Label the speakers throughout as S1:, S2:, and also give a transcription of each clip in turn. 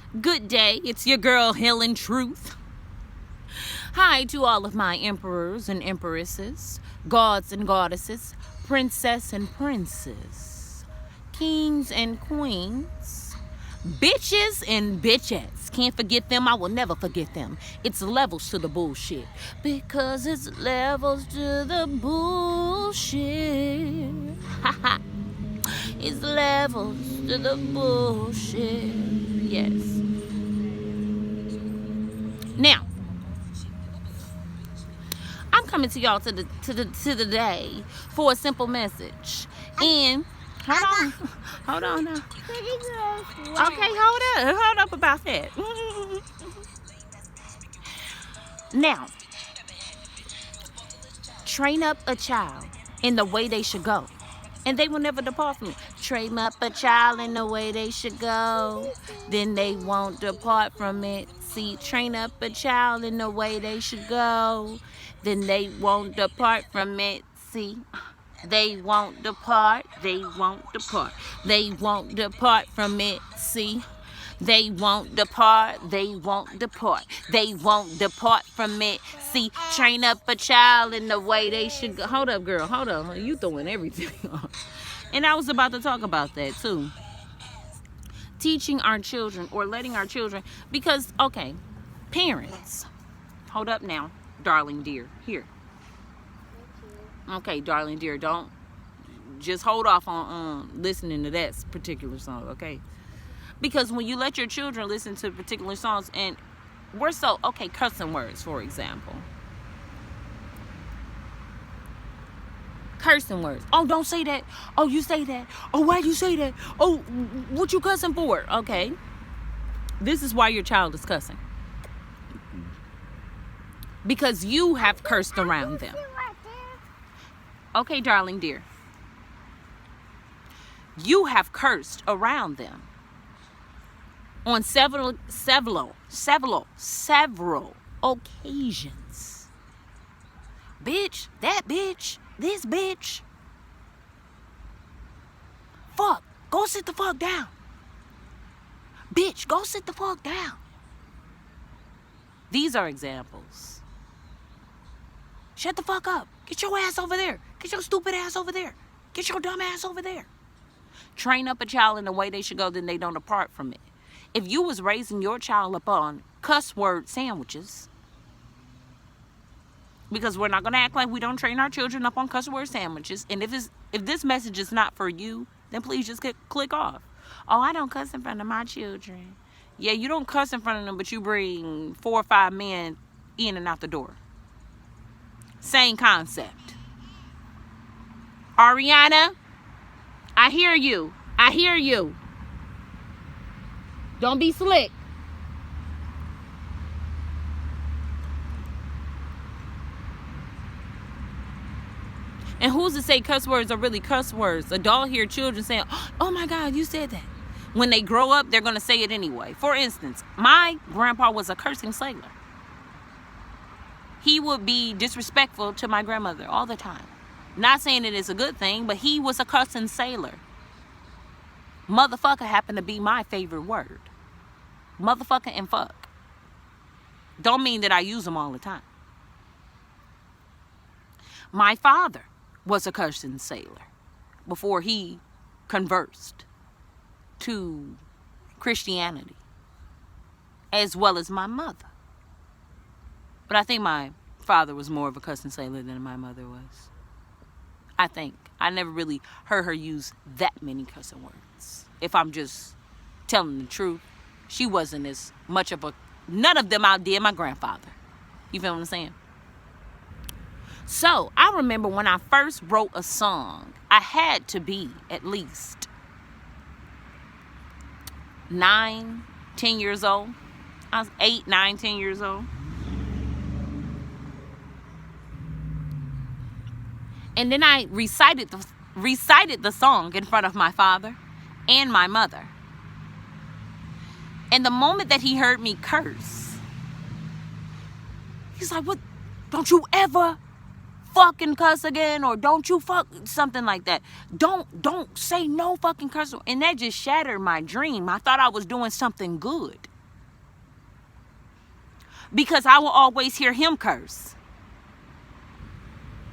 S1: Good day, it's your girl Helen Truth. Hi to all of my emperors and empresses, gods and goddesses, princess and princes, kings and queens, bitches and bitchettes. Can't forget them, I will never forget them. It's levels to the bullshit. Because it's levels to the bullshit. Haha. It's levels to the bullshit. Yes. Now, I'm coming to y'all to the day for a simple message. And hold on now. Okay, hold up about that. Now, train up a child in the way they should go, and they will never depart from it. Train up a child in the way they should go, then they won't depart from it. See, train up a child in the way they should go, then they won't depart from it. See, they won't depart, they won't depart, they won't depart from it. See, they won't depart, they won't depart, they won't depart from it. See, train up a child in the way they should go. Hold up, girl, hold on. You throwing everything on. And I was about to talk about that too. Teaching our children or letting our children, because, okay, parents, hold up now, darling dear, here. Okay, darling dear, don't, just hold off on listening to that particular song, okay? Because when you let your children listen to particular songs, and we're so, okay, cussing words, for example. Cursing words. Oh, don't say that. Oh, you say that. Oh, why you say that? Oh, what you cussing for? Okay. This is why your child is cussing. Because you have cursed around them. Okay, darling dear. You have cursed around them on several occasions. Bitch, that bitch, this bitch. Fuck, go sit the fuck down. Bitch, go sit the fuck down. These are examples. Shut the fuck up. Get your ass over there. Get your stupid ass over there. Get your dumb ass over there. Train up a child in the way they should go, then they don't depart from it. If you was raising your child up on cuss word sandwiches, because we're not going to act like we don't train our children up on cuss word sandwiches, and if this message is not for you, then please just click off. Oh, I don't cuss in front of my children. Yeah, you don't cuss in front of them, but you bring 4 or 5 men in and out the door. Same concept. Ariana, I hear you. I hear you. Don't be slick. And who's to say cuss words are really cuss words? Adult hear children saying, oh my God, you said that. When they grow up, they're going to say it anyway. For instance, my grandpa was a cursing sailor. He would be disrespectful to my grandmother all the time. Not saying it is a good thing, but he was a cussing sailor. Motherfucker happened to be my favorite word. Motherfucker and fuck. Don't mean that I use them all the time. My father was a cussing sailor before he conversed to Christianity, as well as my mother. But I think my father was more of a cussing sailor than my mother was. I think. I never really heard her use that many cussing words. If I'm just telling the truth, she wasn't as much of a... None of them outdid my grandfather. You feel what I'm saying? So, I remember when I first wrote a song, I had to be at least 9, 10 years old. I was 8, 9, 10 years old. And then I recited the song in front of my father and my mother. And the moment that he heard me curse, he's like, what? Don't you ever fucking cuss again, or don't you fuck, something like that. Don't say no fucking curse. And that just shattered my dream. I thought I was doing something good. because I will always hear him curse.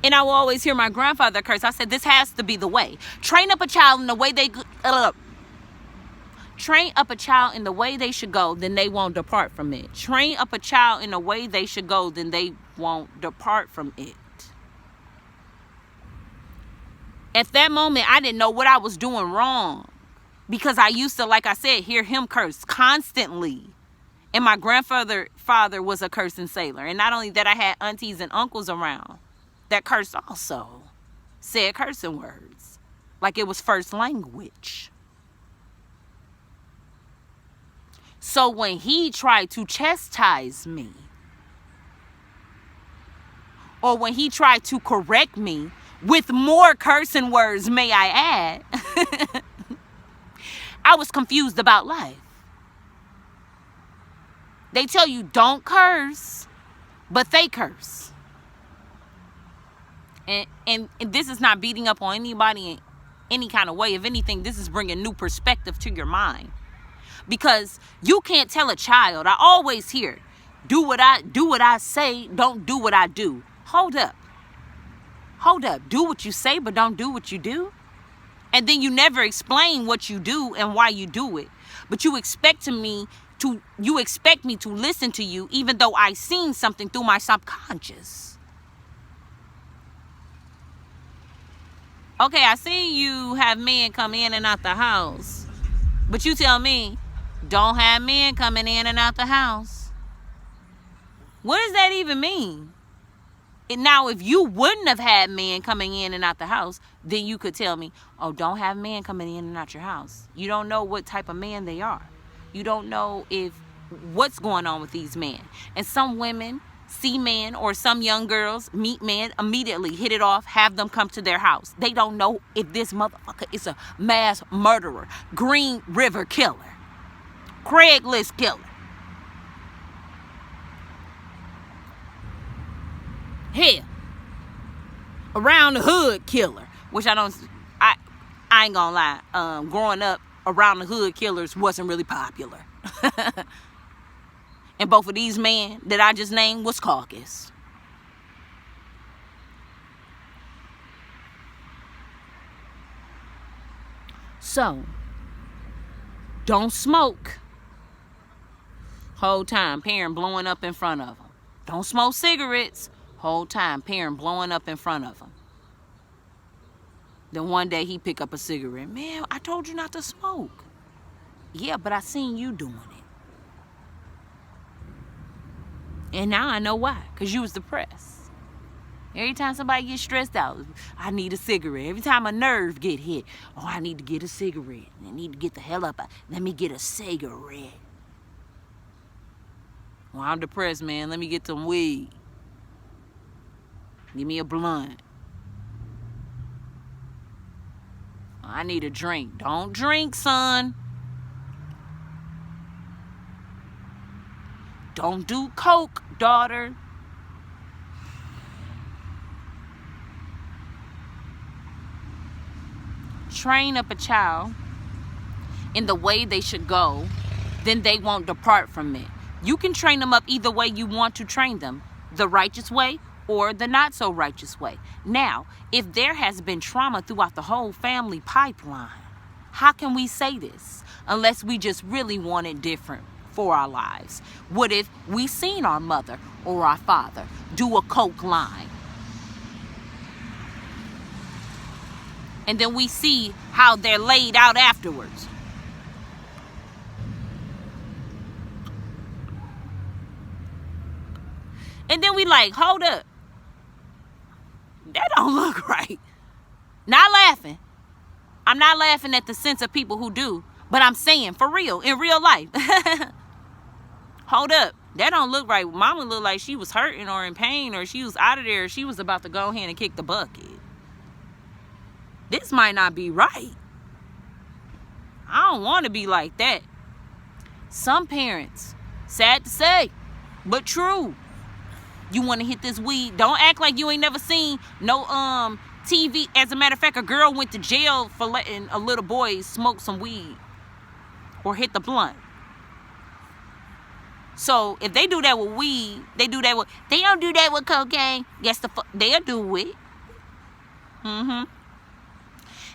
S1: And I will always hear my grandfather curse. I said, this has to be the way. Train up a child in the way they should go, then they won't depart from it. Train up a child in the way they should go, then they won't depart from it. At that moment, I didn't know what I was doing wrong, because I used to, like I said, hear him curse constantly. And my father was a cursing sailor. And not only that, I had aunties and uncles around that cursed also. Said cursing words. Like it was first language. So when he tried to chastise me, or when he tried to correct me with more cursing words, may I add, I was confused about life. They tell you don't curse, but they curse. And this is not beating up on anybody in any kind of way. If anything, this is bringing new perspective to your mind. Because you can't tell a child, I always hear, do what I say, don't do what I do. Hold up. Do what you say, but don't do what you do. And then you never explain what you do and why you do it. But you expect me to listen to you, even though I seen something through my subconscious. Okay, I see you have men come in and out the house, but you tell me don't have men coming in and out the house. What does that even mean? And now, if you wouldn't have had men coming in and out the house, then you could tell me, oh, don't have men coming in and out your house. You don't know what type of man they are. You don't know what's going on with these men. And some women see men, or some young girls meet men, immediately hit it off, have them come to their house. They don't know if this motherfucker is a mass murderer, Green River killer, Craigslist killer. Hell, around the hood killer, which I ain't gonna lie. Growing up, around the hood killers wasn't really popular. And both of these men that I just named was caucus. So, don't smoke. Whole time, parent blowing up in front of them. Don't smoke cigarettes. Whole time, parent blowing up in front of him. Then one day he pick up a cigarette. Man, I told you not to smoke. Yeah, but I seen you doing it. And now I know why. Because you was depressed. Every time somebody gets stressed out, I need a cigarette. Every time a nerve get hit, oh, I need to get a cigarette. I need to get the hell up. Let me get a cigarette. Well, I'm depressed, man. Let me get some weed. Give me a blunt. I need a drink. Don't drink, son. Don't do coke, daughter. Train up a child in the way they should go, then they won't depart from it. You can train them up either way you want to train them, the righteous way or the not so righteous way. Now, if there has been trauma throughout the whole family pipeline, how can we say this unless we just really want it different for our lives? What if we seen our mother or our father do a coke line, and then we see how they're laid out afterwards? And then we like, hold up. That don't look right. Not laughing. I'm not laughing at the sense of people who do, but I'm saying for real, in real life. Hold up. That don't look right. Mama looked like she was hurting or in pain, or she was out of there, or she was about to go ahead and kick the bucket. This might not be right. I don't want to be like that. Some parents, sad to say, but true, you want to hit this weed. Don't act like you ain't never seen no TV. As a matter of fact, a girl went to jail for letting a little boy smoke some weed or hit the blunt. So if they do that with weed, they don't do that with cocaine. Guess they'll do it.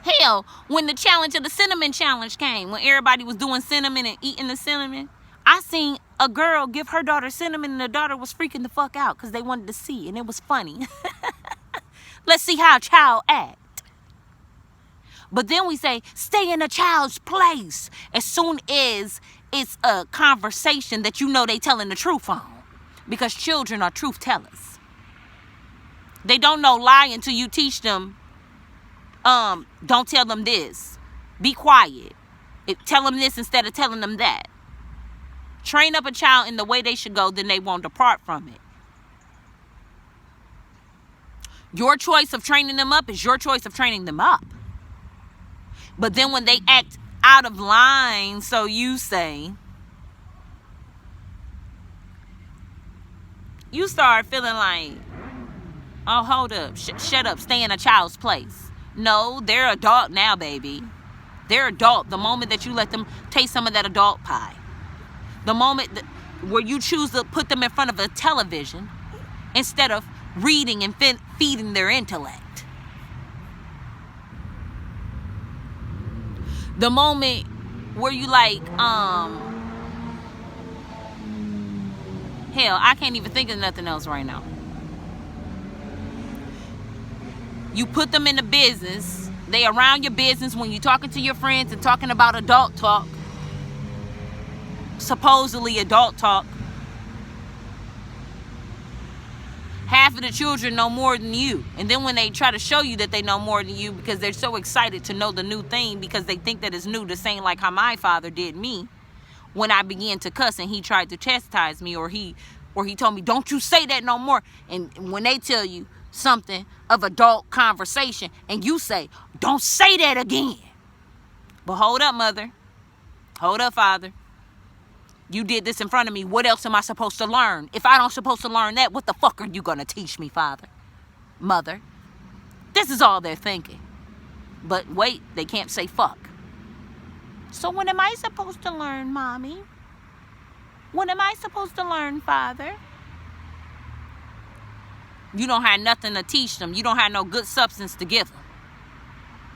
S1: Hell, when the challenge of the cinnamon challenge came, when everybody was doing cinnamon and eating the cinnamon, I seen a girl give her daughter cinnamon and the daughter was freaking the fuck out because they wanted to see, and it was funny. Let's see how a child act. But then we say, stay in a child's place as soon as it's a conversation that you know they telling the truth on. Because children are truth tellers. They don't know lie until you teach them, don't tell them this. Be quiet. Tell them this instead of telling them that. Train up a child in the way they should go, then they won't depart from it. Your choice of training them up is your choice of training them up. But then when they act out of line, so you say, you start feeling like, oh, hold up, shut up, stay in a child's place. No, they're adult now, baby. They're adult the moment that you let them taste some of that adult pie. The moment where you choose to put them in front of a television instead of reading and feeding their intellect. The moment where you like, hell, I can't even think of nothing else right now. You put them in the business. They around your business when you're talking to your friends and talking about adult talk. Supposedly adult talk. Half of the children know more than you. And then when they try to show you that they know more than you because they're so excited to know the new thing because they think that it's new, the same like how my father did me when I began to cuss and he tried to chastise me or he told me, don't you say that no more. And when they tell you something of adult conversation and you say, don't say that again. But hold up, mother. Hold up, father. You did this in front of me. What else am I supposed to learn? If I don't supposed to learn that, what the fuck are you going to teach me, father? Mother? This is all they're thinking. But wait, they can't say fuck. So when am I supposed to learn, mommy? When am I supposed to learn, father? You don't have nothing to teach them. You don't have no good substance to give them.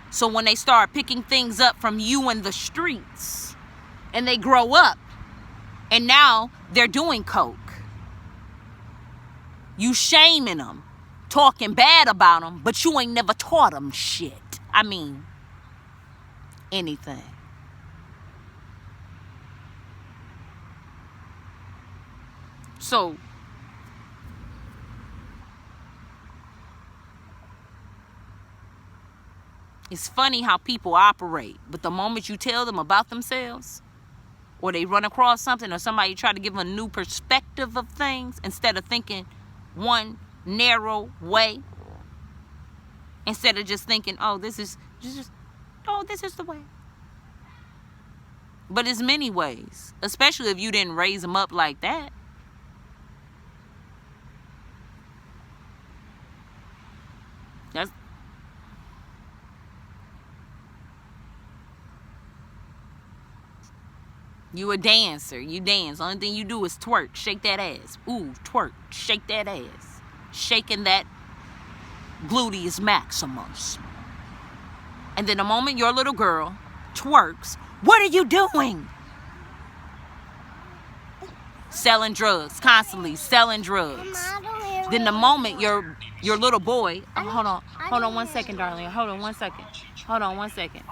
S1: So when they start picking things up from you in the streets and they grow up, and now they're doing coke. You shaming them, talking bad about them, but you ain't never taught them shit. I mean, anything. So, it's funny how people operate, but the moment you tell them about themselves, or they run across something or somebody try to give them a new perspective of things instead of thinking one narrow way, instead of just thinking, oh, this is the way. But it's many ways, especially if you didn't raise them up like that. You a dancer. You dance. Only thing you do is twerk. Shake that ass. Ooh, twerk. Shake that ass. Shaking that gluteus maximus. And then the moment your little girl twerks, what are you doing? Selling drugs. Constantly selling drugs. Then the moment your little boy... hold on 1 second, darling. Hold on 1 second.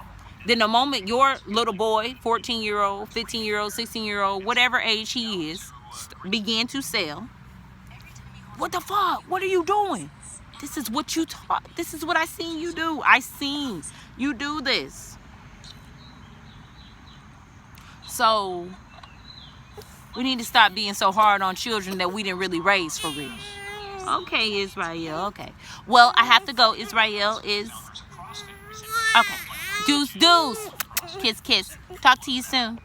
S1: Then the moment your little boy, 14-year-old, 15-year-old, 16-year-old, whatever age he is, began to sell, what the fuck? What are you doing? This is what you taught. This is what I seen you do. I seen you do this. So, we need to stop being so hard on children that we didn't really raise for real. Okay, Israel, okay. Well, I have to go. Israel is... Okay. Deuce. Kiss. Talk to you soon.